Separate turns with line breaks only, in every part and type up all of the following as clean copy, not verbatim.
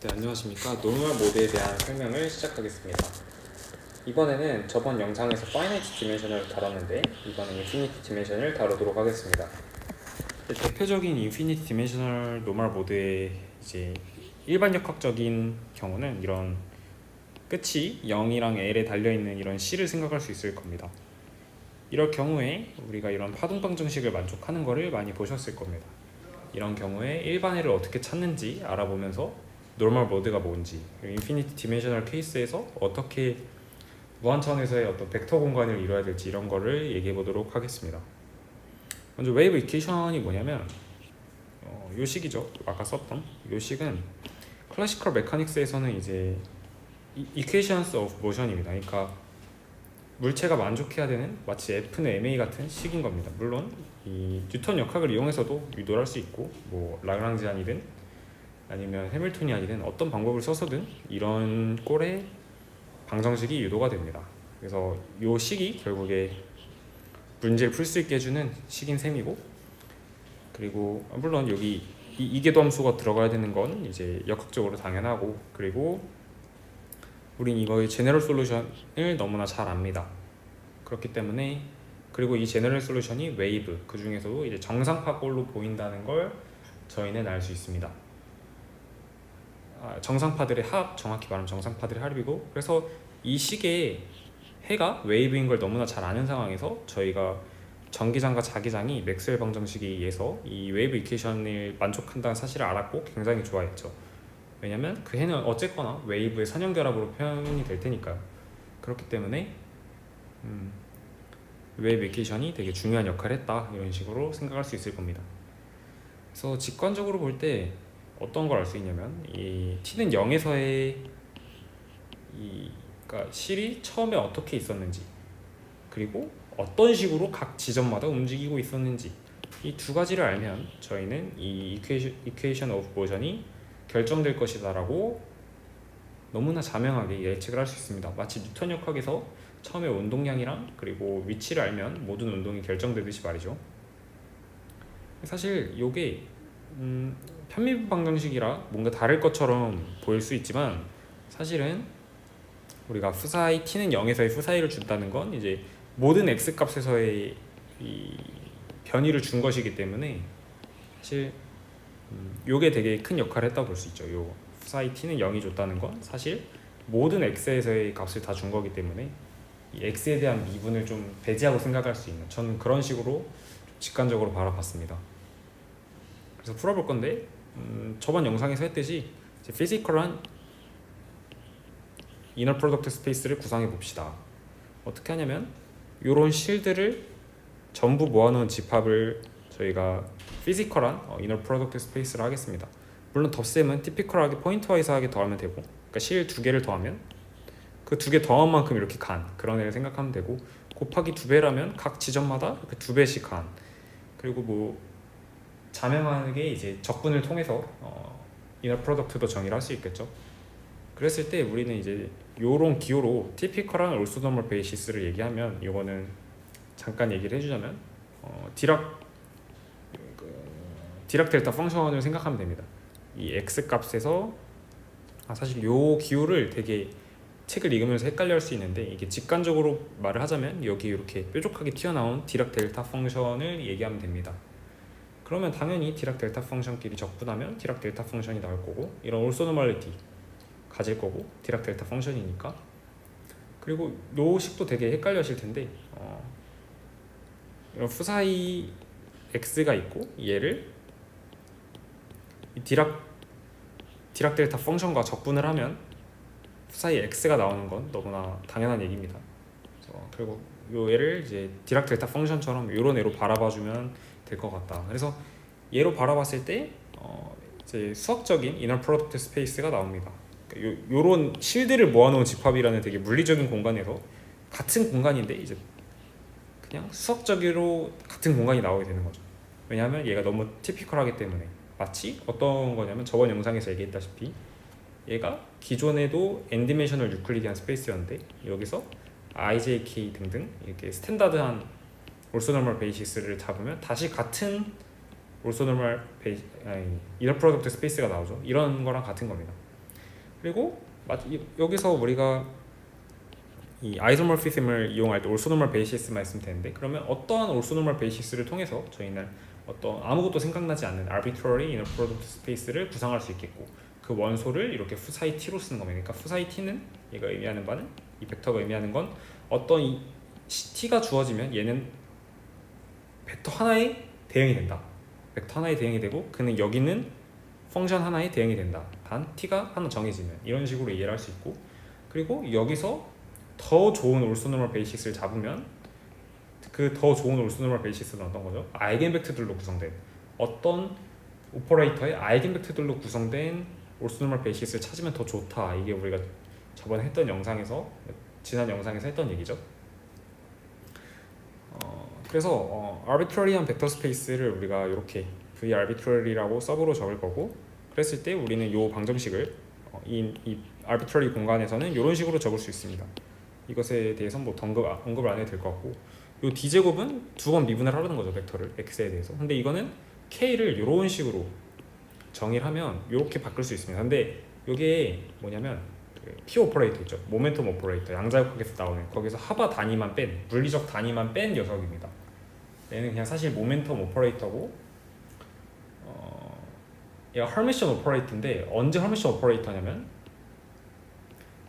네, 안녕하십니까. 노멀 모드에 대한 설명을 시작하겠습니다. 이번에는 저번 영상에서 파이나이트 디멘션을 다뤘는데 이번엔 인피니티 디멘션을 다루도록 하겠습니다. 대표적인 인피니티 디멘셔널 노멀 모드의 이제 일반 역학적인 경우는 이런 끝이 0이랑 L에 달려있는 이런 C를 생각할 수 있을 겁니다. 이럴 경우에 우리가 이런 파동방 정식을 만족하는 것을 많이 보셨을 겁니다. 이런 경우에 일반해를 어떻게 찾는지 알아보면서 노멀 모드가 뭔지, 인피니티 디멘셔널 케이스에서 어떻게 무한차원에서의 어떤 벡터 공간을 이뤄야 될지 이런 거를 얘기해 보도록 하겠습니다. 먼저 웨이브 이퀘이션이 뭐냐면 요 식이죠. 아까 썼던 요 식은 클래시컬 메카닉스에서는 이제 이퀘이션스 오브 모션입니다. 그러니까 물체가 만족해야 되는 마치 F는 ma 같은 식인 겁니다. 물론 이 뉴턴 역학을 이용해서도 유도할 수 있고 뭐 라그랑지안이든 아니면 해밀토니안이든 어떤 방법을 써서든 이런 꼴의 방정식이 유도가 됩니다. 그래서 이 식이 결국에 문제를 풀 수 있게 해주는 식인 셈이고, 그리고 물론 여기 이계도 함수가 들어가야 되는 건 이제 역학적으로 당연하고, 그리고 우린 이거의 제너럴 솔루션을 너무나 잘 압니다. 그렇기 때문에, 그리고 이 제너럴 솔루션이 웨이브, 그 중에서도 이제 정상파꼴로 보인다는 걸 저희는 알 수 있습니다. 정상파들의 합, 정확히 말하면 정상파들의 합이고, 그래서 이 식의 해가 웨이브인 걸 너무나 잘 아는 상황에서 저희가 전기장과 자기장이 맥스웰 방정식에 의해서 이 웨이브 이퀘이션을 만족한다는 사실을 알았고 굉장히 좋아했죠. 왜냐면 그 해는 어쨌거나 웨이브의 선형결합으로 표현이 될 테니까요. 그렇기 때문에 웨이브 이퀘이션이 되게 중요한 역할을 했다, 이런 식으로 생각할 수 있을 겁니다. 그래서 직관적으로 볼 때 어떤 걸 알 수 있냐면, 이 t는 0에서의 그러니까 실이 처음에 어떻게 있었는지, 그리고 어떤 식으로 각 지점마다 움직이고 있었는지, 이 두 가지를 알면 저희는 이 이퀘이션 오브 모션이 결정될 것이다라고 너무나 자명하게 예측을 할 수 있습니다. 마치 뉴턴 역학에서 처음에 운동량이랑 그리고 위치를 알면 모든 운동이 결정되듯이 말이죠. 사실 이게 편미분 방정식이라 뭔가 다를 것처럼 보일 수 있지만, 사실은 우리가 푸사이 t는 0에서의 푸사이를 준다는 건 이제 모든 x 값에서의 이 변이를 준 것이기 때문에 사실 요게 되게 큰 역할을 했다고 볼 수 있죠. 요 푸사이 t는 0이 줬다는 건 사실 모든 x에서의 값을 다 준 거기 때문에 이 x에 대한 미분을 좀 배제하고 생각할 수 있는, 저는 그런 식으로 직관적으로 바라봤습니다. 그래서 풀어볼 건데, 저번 영상에서 했듯이 피지컬한 이너 프로덕트 스페이스를 구성해 봅시다. 어떻게 하냐면 이런 실들을 전부 모아놓은 집합을 저희가 피지컬한 이너 프로덕트 스페이스를 하겠습니다. 물론 덧셈은 티피컬하게 포인트와이즈하게 더하면 되고, 그러니까 실 두 개를 더하면 그 두 개 더한 만큼 이렇게 간, 그런 애를 생각하면 되고, 곱하기 두 배라면 각 지점마다 이렇게 두 배씩 간, 그리고 뭐 자명하게 이제 적분을 통해서 이너 프로덕트도 정의를 할 수 있겠죠. 그랬을 때 우리는 이제 요런 기호로 티피컬한 올소노멀 베이시스를 얘기하면, 이거는 잠깐 얘기를 해주자면 디락 델타 펑션을 생각하면 됩니다. 이 x 값에서 사실 요 기호를 되게 책을 읽으면서 헷갈려 할 수 있는데, 이게 직관적으로 말을 하자면 여기 이렇게 뾰족하게 튀어나온 디락 델타 펑션을 얘기하면 됩니다. 그러면 당연히 디락 델타 펑션끼리 적분하면 디락 델타 펑션이 나올 거고, 이런 올소노멀리티 가질 거고, 디락 델타 펑션이니까. 그리고 요 식도 되게 헷갈려 하실 텐데, 이런 푸사이 x가 있고 얘를 이 디락 델타 펑션과 적분을 하면 푸사이 x가 나오는 건 너무나 당연한 얘기입니다. 그리고 요 얘를 이제 디락 델타 펑션처럼 이런 애로 바라봐주면 될 것 같다. 그래서 얘로 바라봤을 때 이제 수학적인 이너 프로덕트 스페이스가 나옵니다. 요런 실들을 모아놓은 집합이라는 되게 물리적인 공간에서 같은 공간인데 이제 그냥 수학적으로 같은 공간이 나오게 되는 거죠. 왜냐하면 얘가 너무 티피컬하기 때문에. 마치 어떤 거냐면 저번 영상에서 얘기했다시피 얘가 기존에도 n디멘셔널 유클리디안 스페이스였는데 여기서 IJK 등등 이렇게 스탠다드한 올소노멀 베이시스를 잡으면 다시 같은 올소노멀 이너 프로덕트 스페이스가 나오죠. 이런 거랑 같은 겁니다. 그리고 여기서 우리가 이 아이소모피즘을 이용할 때 올소노멀 베이시스만 있으면 되는데, 그러면 어떠한 올소노멀 베이시스를 통해서 저희는 어떤 아무것도 생각나지 않는 arbitrary inner product space를 구성할 수 있겠고, 그 원소를 이렇게 fu사이 t로 쓰는 겁니다. 그러니까 fu사이 t는 얘가 의미하는 바는, 이 벡터가 의미하는 건 어떤 이 t가 주어지면 얘는 벡터 하나에 대응이 된다. 벡터 하나에 대응이 되고 그는 여기는 펑션 하나에 대응이 된다. 단 t가 하나 정해지면, 이런 식으로 이해를 할 수 있고, 그리고 여기서 더 좋은 올소노멀 베이시스를 잡으면 그 더 좋은 올소노멀 베이시스는 어떤 거죠? 아이겐벡터들로 구성된, 어떤 오퍼레이터의 아이겐벡터들로 구성된 올소노멀 베이시스를 찾으면 더 좋다. 이게 우리가 저번에 했던 영상에서, 지난 영상에서 했던 얘기죠. 그래서 arbitrary한 벡터 스페이스를 우리가 이렇게 v arbitrary라고 서브로 적을 거고, 그랬을 때 우리는 이 방정식을 이 arbitrary 공간에서는 이런 식으로 적을 수 있습니다. 이것에 대해서 뭐 언급을 안 해도 될 것 같고, 이 d제곱은 두 번 미분을 하려는 거죠, 벡터를 x에 대해서. 근데 이거는 k를 이런 식으로 정의를 하면 이렇게 바꿀 수 있습니다. 근데 이게 뭐냐면 그 p 오퍼레이터 있죠, 모멘텀 오퍼레이터, 양자역학에서 나오는, 거기서 하바 단위만 뺀, 물리적 단위만 뺀 녀석입니다. 얘는 그냥 사실 모멘텀 오퍼레이터고, 얘가 헐미션 오퍼레이터인데, 언제 헐미션 오퍼레이터냐면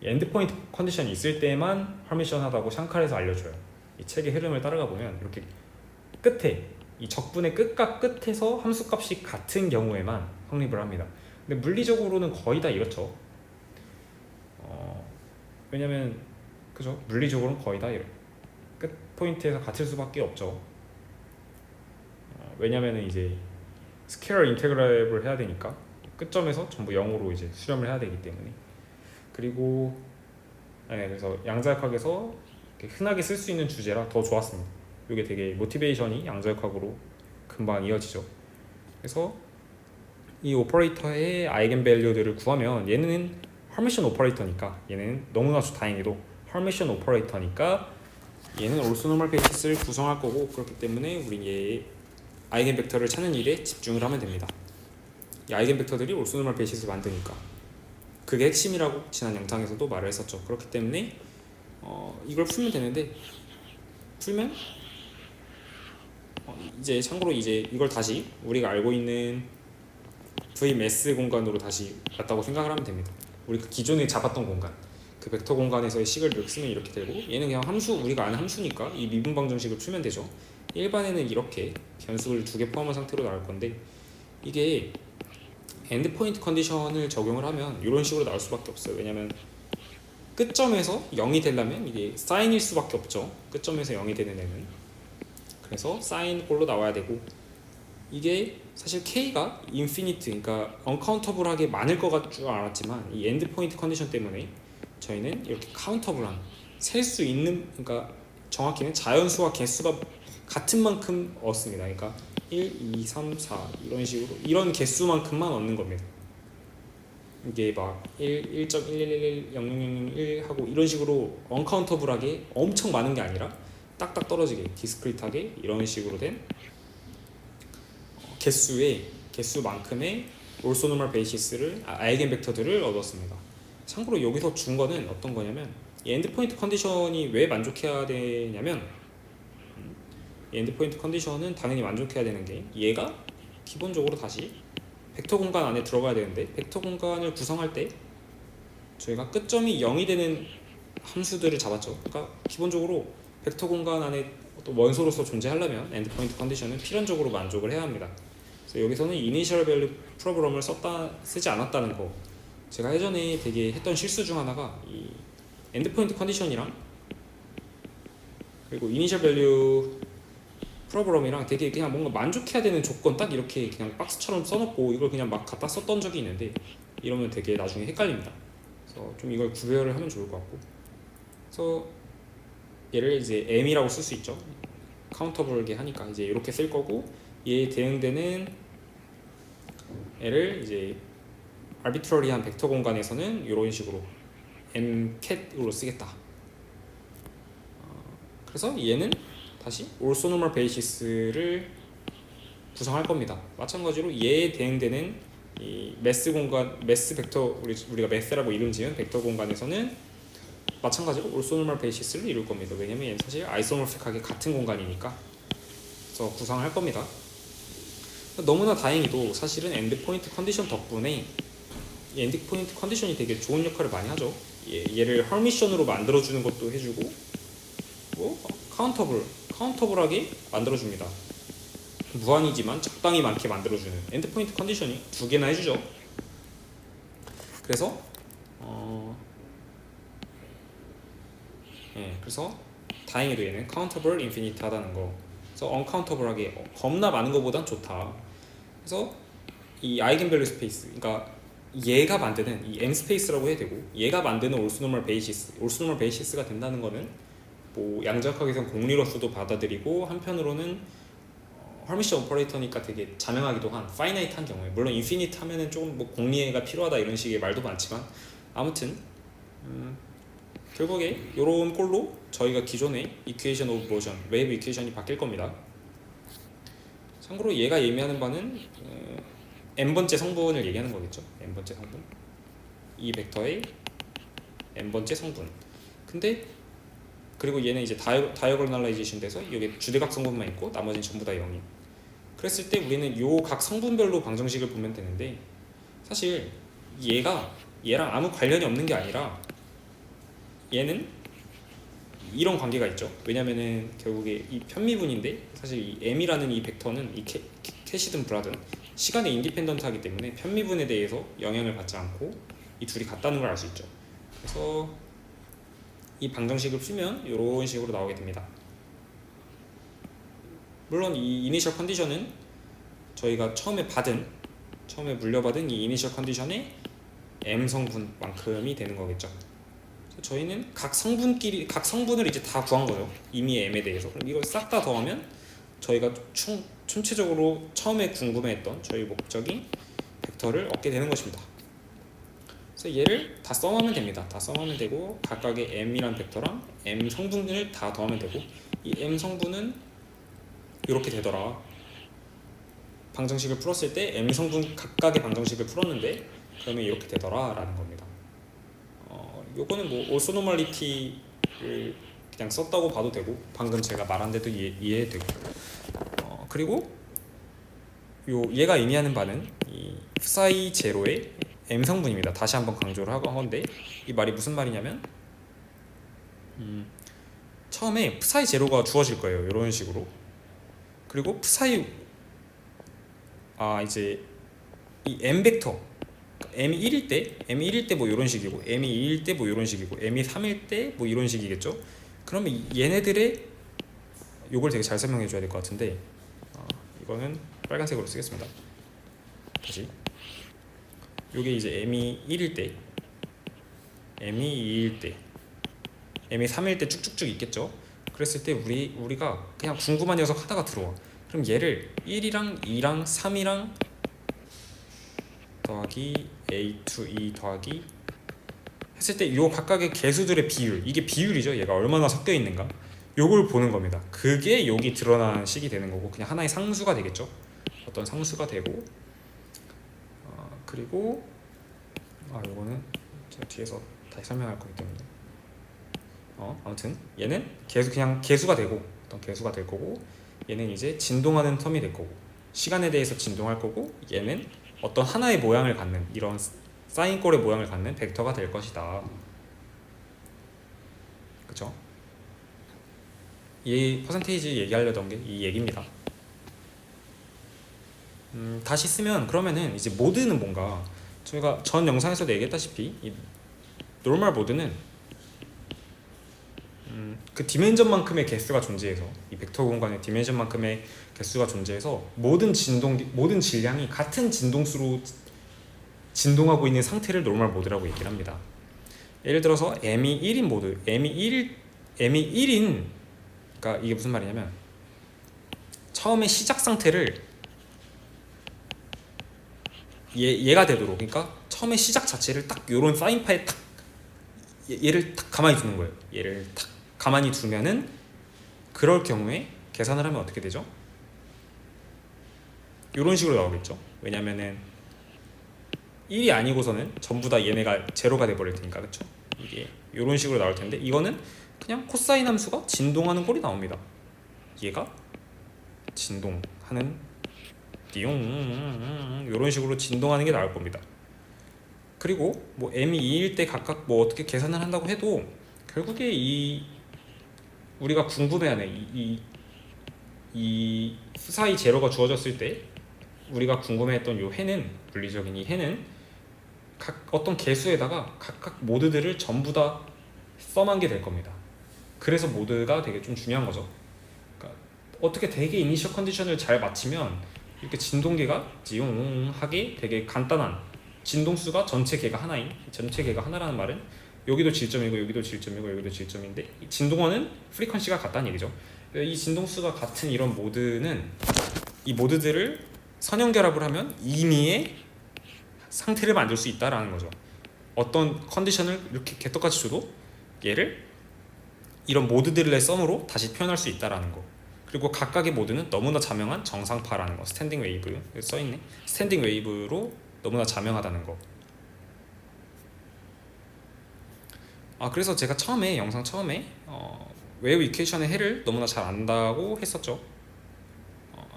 엔드포인트 컨디션이 있을 때만 헐미션하다고 샹칼에서 알려줘요. 이 책의 흐름을 따라가 보면 이렇게 끝에, 이 적분의 끝과 끝에서 함수값이 같은 경우에만 성립을 합니다. 근데 물리적으로는 거의 다 이렇죠. 왜냐면 그죠? 물리적으로는 거의 다 끝 포인트에서 같을 수밖에 없죠. 왜냐면은 이제 스케일러 인테그랄을 해야 되니까 끝점에서 전부 0으로 이제 수렴을 해야 되기 때문에. 그리고 그래서 양자역학에서 흔하게 쓸 수 있는 주제라 더 좋았습니다. 이게 되게 모티베이션이 양자역학으로 금방 이어지죠. 그래서 이 오퍼레이터의 아이겐 밸류들을 구하면, 얘는 헐미션 오퍼레이터니까, 얘는 너무나 다행히도 헐미션 오퍼레이터니까 얘는 올소노멀 베이시스를 구성할 거고, 그렇기 때문에 우리 얘의 아이겐 벡터를 찾는 일에 집중을 하면 됩니다. 이 아이겐 벡터들이 올소노멀 베이시스를 만드니까 그게 핵심이라고 지난 영상에서도 말을 했었죠. 그렇기 때문에 이걸 풀면 되는데, 풀면 이제 참고로 이제 이걸 다시 우리가 알고 있는 V 매스 공간으로 다시 왔다고 생각을 하면 됩니다. 우리 그 기존에 잡았던 공간, 그 벡터 공간에서의 식을 이렇게 쓰면 이렇게 되고, 얘는 그냥 함수, 우리가 아는 함수니까 이 미분 방정식을 풀면 되죠. 일반에는 이렇게 변수를 두 개 포함한 상태로 나올 건데, 이게 엔드포인트 컨디션을 적용을 하면 이런 식으로 나올 수밖에 없어요. 왜냐면 끝점에서 0이 되려면 이게 사인일 수밖에 없죠. 끝점에서 0이 되는 애는. 그래서 사인 꼴로 나와야 되고, 이게 사실 k가 인피니트, 그러니까 언카운터블하게 많을 것 같지 않았지만, 이 엔드포인트 컨디션 때문에 저희는 이렇게 카운터블한, 셀 수 있는, 그러니까 정확히는 자연수와 개수가 같은 만큼 얻습니다. 그러니까 1, 2, 3, 4 이런 식으로, 이런 개수만큼만 얻는 겁니다. 이게 막 1.1111001 하고 이런 식으로 언카운터블하게 엄청 많은 게 아니라 딱딱 떨어지게 디스크리트하게 이런 식으로 된 개수만큼의 올소노멀 베이시스를, 아이겐 벡터들을 얻었습니다. 참고로 여기서 준 거는 어떤 거냐면, 이 엔드포인트 컨디션이 왜 만족해야 되냐면, 이 엔드포인트 컨디션은 당연히 만족해야 되는 게, 얘가 기본적으로 다시 벡터 공간 안에 들어가야 되는데, 벡터 공간을 구성할 때 저희가 끝점이 0이 되는 함수들을 잡았죠. 그러니까 기본적으로 벡터 공간 안에 어떤 원소로서 존재하려면 엔드포인트 컨디션은 필연적으로 만족을 해야 합니다. 그래서 여기서는 이니셜 밸류 프로그램을 쓰지 않았다는 거, 제가 예전에 되게 했던 실수 중 하나가 이 엔드포인트 컨디션이랑 그리고 이니셜 밸류 프로그램이랑 되게 그냥 뭔가 만족해야 되는 조건 딱 이렇게 그냥 박스처럼 써놓고 이걸 그냥 막 갖다 썼던 적이 있는데, 이러면 되게 나중에 헷갈립니다. 그래서 좀 이걸 구별을 하면 좋을 것 같고, 그래서 얘를 이제 m이라고 쓸 수 있죠. 카운터블하게 하니까 이제 이렇게 쓸 거고, 얘에 대응되는 애를 이제 arbitrary한 벡터 공간에서는 이런 식으로 mcat으로 쓰겠다. 그래서 얘는 다시 올소노멀 베이시스를 구성할 겁니다. 마찬가지로 얘에 대응되는 이 매스 공간, 매스 벡터, 우리가 매스라고 이름 지은 벡터 공간에서는 마찬가지로 올소노멀 베이시스를 이룰 겁니다. 왜냐면 얘는 사실 아이소모픽하게 같은 공간이니까. 그래서 구상을 할 겁니다. 너무나 다행히도 사실은 엔드포인트 컨디션 덕분에 이 엔드포인트 컨디션이 되게 좋은 역할을 많이 하죠. 얘를 헐미션으로 만들어주는 것도 해주고, 뭐 카운터블하게 만들어줍니다. 무한이지만 적당히 많게 만들어주는 엔드포인트 컨디션이 두 개나 해주죠. 그래서 그래서 다행히도 얘는 countable infinite 하다는 거. 그래서 uncountable하게 겁나 많은 것보단 좋다. 그래서 이 아이겐밸류 스페이스, 그러니까 얘가 만드는 이 M 스페이스라고 해야 되고, 얘가 만드는 올소노멀 베이시스가 된다는 거는 뭐 양자역학에서는 공리로서도 받아들이고, 한편으로는 헐미션 오퍼레이터니까 되게 자명하기도 한 파이나이트한 경우에, 물론 인피니트 하면은 조금 뭐 공리가 필요하다 이런 식의 말도 많지만, 아무튼 결국에 이런 꼴로 저희가 기존의 이퀘이션 오브 모션, 웨이브 이퀘이션이 바뀔 겁니다. 참고로 얘가 의미하는 바는 n번째 성분을 얘기하는 거겠죠. n번째 성분, 이 벡터의 n번째 성분. 근데 그리고 얘는 이제 다이어고널라이제이션 돼서 여기 주대각 성분만 있고 나머지는 전부 다 0인. 그랬을 때 우리는 요 각 성분별로 방정식을 보면 되는데, 사실 얘랑 아무 관련이 없는 게 아니라 얘는 이런 관계가 있죠. 왜냐면은 결국에 이 편미분인데, 사실 이 m이라는 이 벡터는 이 캐시든 브라든 시간에 인디펜던트하기 때문에 편미분에 대해서 영향을 받지 않고 이 둘이 같다는 걸 알 수 있죠. 그래서 이 방정식을 풀면 이런 식으로 나오게 됩니다. 물론 이 이니셜 컨디션은 저희가 처음에 물려받은 이 이니셜 컨디션의 m 성분만큼이 되는 거겠죠. 저희는 각 성분을 이제 다 구한 거죠. 이미 m에 대해서. 그럼 이걸 싹 다 더하면 저희가 총체적으로 처음에 궁금해했던 저희 목적인 벡터를 얻게 되는 것입니다. 그래서 얘를 다 써놓으면 됩니다. 다 써놓으면 되고, 각각의 m이란 벡터랑 m 성분을 다 더하면 되고, 이 m 성분은 이렇게 되더라. 방정식을 풀었을 때 m 성분 각각의 방정식을 풀었는데 그러면 이렇게 되더라 라는 겁니다. 요거는 뭐 올소노멀리티를 그냥 썼다고 봐도 되고, 방금 제가 말한 데도 이해되고, 그리고 얘가 의미하는 바는 이 psi 제로의 m 성분입니다. 다시 한번 강조를 하고 한데, 이 말이 무슨 말이냐면 처음에 psi 제로가 주어질 거예요. 이런 식으로. 그리고 psi 이제 이 m 벡터 m이 1일 때 뭐 이런 식이고, m이 2일 때 뭐 이런 식이고, m이 3일 때 뭐 이런 식이겠죠. 그러면 얘네들의 요걸 되게 잘 설명해 줘야 될 것 같은데, 이거는 빨간색으로 쓰겠습니다. 다시 요게 이제 m이 1일 때, m이 2일 때, m이 3일 때 쭉쭉쭉 있겠죠. 그랬을 때 우리가 그냥 궁금한 녀석 하다가 들어와. 그럼 얘를 1이랑 2랑 3이랑 더하기 a2e 더하기 했을 때 요 각각의 개수들의 비율, 이게 비율이죠. 얘가 얼마나 섞여 있는가, 요걸 보는 겁니다. 그게 여기 드러나는 식이 되는 거고, 그냥 하나의 상수가 되겠죠. 어떤 상수가 되고, 그리고 요거는 제가 뒤에서 다시 설명할 거기 때문에 아무튼 얘는 그냥 개수가 되고, 어떤 개수가 될 거고, 얘는 이제 진동하는 텀이 될 거고, 시간에 대해서 진동할 거고, 얘는 어떤 하나의 모양을 갖는, 이런 사인꼴의 모양을 갖는 벡터가 될 것이다. 그쵸? 이 퍼센테이지 얘기하려던 게 이 얘기입니다. 다시 쓰면, 그러면은 이제 모드는 뭔가, 저희가 전 영상에서도 얘기했다시피 이 노멀 모드는 그 디멘전만큼의 개수가 존재해서, 이 벡터 공간의 디멘전만큼의 개수가 존재해서 모든 질량이 같은 진동수로 진동하고 있는 상태를 노멀 모드라고 얘기를 합니다. 예를 들어서 m이 1인 모드, m이 1인, 그러니까 이게 무슨 말이냐면, 처음에 시작 상태를 얘가 되도록, 그러니까 처음에 시작 자체를 딱 요런 사인파에 딱 얘를 딱 가만히 두는 거예요. 얘를 딱 가만히 두면은, 그럴 경우에 계산을 하면 어떻게 되죠? 이런 식으로 나오겠죠. 왜냐면은 1이 아니고서는 전부 다 얘네가 제로가 돼버릴 테니까, 그쵸? 이게 이런 식으로 나올 텐데, 이거는 그냥 코사인 함수가 진동하는 꼴이 나옵니다. 얘가 진동하는 띠용 이런 식으로 진동하는 게 나올 겁니다. 그리고 뭐 m이 2일 때 각각 뭐 어떻게 계산을 한다고 해도 결국에 이 우리가 궁금해하는 이 수사의 제로가 주어졌을 때 우리가 궁금해했던 요 해는, 물리적인 이 해는 각 어떤 개수에다가 각각 모드들을 전부 다 써만 게 될 겁니다. 그래서 모드가 되게 좀 중요한 거죠. 그러니까 어떻게 되게 이니셜 컨디션을 잘 맞추면 이렇게 진동계가 지용하게 되게 간단한 진동수가 전체 개가 하나인, 전체 개가 하나라는 말은 여기도 질점이고 여기도 질점이고 여기도 질점인데 진동원은 프리퀀시가 같다는 얘기죠. 이 진동수가 같은 이런 모드는 이 모드들을 선형결합을 하면 임의의 상태를 만들 수 있다라는 거죠. 어떤 컨디션을 이렇게 개떡같이 줘도 얘를 이런 모드들의 썸으로 다시 표현할 수 있다라는 거. 그리고 각각의 모드는 너무나 자명한 정상파라는 거. 스탠딩 웨이브 써있네. 스탠딩 웨이브로 너무나 자명하다는 거. 그래서 제가 처음에 영상 처음에 웨이브 이퀘이션의 해를 너무나 잘 안다고 했었죠.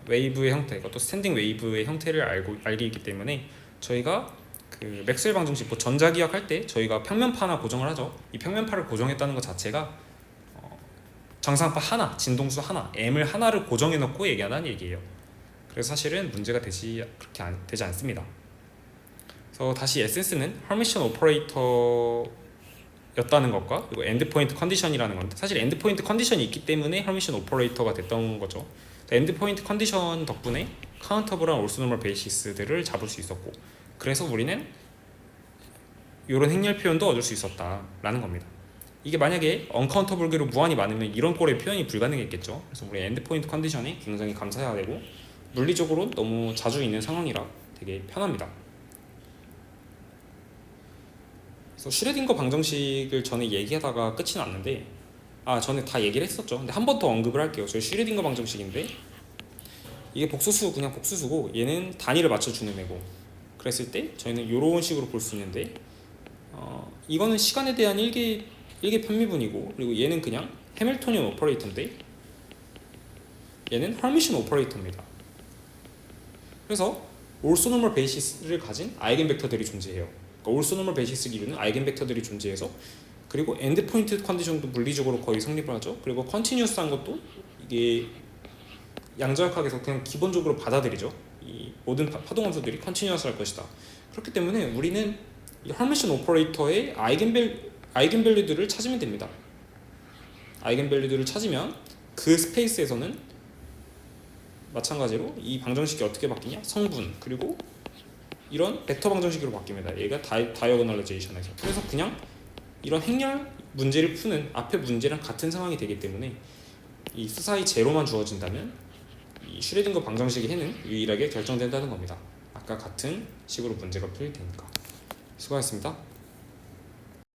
웨이브의 형태, 또 스탠딩 웨이브의 형태를 알게 있기 때문에 저희가 그 맥스웰 방정식 뭐 전자기학 할 때 저희가 평면파 하나 고정을 하죠. 이 평면파를 고정했다는 것 자체가 정상파 하나, 진동수 하나, m을 하나를 고정해 놓고 얘기하는 얘기예요. 그래서 사실은 문제가 되지 않습니다. 그래서 다시 에센스는 허미션 오퍼레이터였다는 것과 그리고 엔드포인트 컨디션이라는 건데, 사실 엔드포인트 컨디션이 있기 때문에 허미션 오퍼레이터가 됐던 거죠. 엔드포인트 컨디션 덕분에 카운터블한 올소노멀 베이시스들을 잡을 수 있었고, 그래서 우리는 이런 행렬 표현도 얻을 수 있었다라는 겁니다. 이게 만약에 언카운터블계로 무한히 많으면 이런 꼴의 표현이 불가능했겠죠. 그래서 우리 엔드포인트 컨디션이 굉장히 감사해야 되고 물리적으로 너무 자주 있는 상황이라 되게 편합니다. 그래서 슈레딩거 방정식을 전에 얘기하다가 끝이 났는데, 전에 다 얘기를 했었죠. 근데 한 번 더 언급을 할게요. 저희 슈레딩거 방정식인데 이게 복소수, 그냥 복수수고 얘는 단위를 맞춰주는 애고, 그랬을 때 저희는 이런 식으로 볼 수 있는데 이거는 시간에 대한 일개 편미분이고, 그리고 얘는 그냥 해밀토니언 오퍼레이터인데 얘는 허미션 오퍼레이터입니다. 그래서 올소노멀 베이시스를 가진 아이겐 벡터들이 존재해요. 그러니까 올소노멀 베이시스 기류는 아이겐 벡터들이 존재해서, 그리고 엔드포인트 컨디션도 물리적으로 거의 성립을 하죠. 그리고 컨티뉴어스한 것도 이게 양자역학에서 그냥 기본적으로 받아들이죠. 이 모든 파동 함수들이 컨티뉴어스할 것이다. 그렇기 때문에 우리는 이 허미션 오퍼레이터의 아이겐밸류들을 찾으면 됩니다. 아이겐밸류들을 찾으면 그 스페이스에서는 마찬가지로 이 방정식이 어떻게 바뀌냐? 성분, 그리고 이런 벡터 방정식으로 바뀝니다. 얘가 다이어고널라이제이션에서. 그래서 그냥 이런 행렬 문제를 푸는 앞에 문제랑 같은 상황이 되기 때문에 이 수사의 제로만 주어진다면 이 슈레딩거 방정식의 해는 유일하게 결정된다는 겁니다. 아까 같은 식으로 문제가 풀릴 테니까. 수고하셨습니다.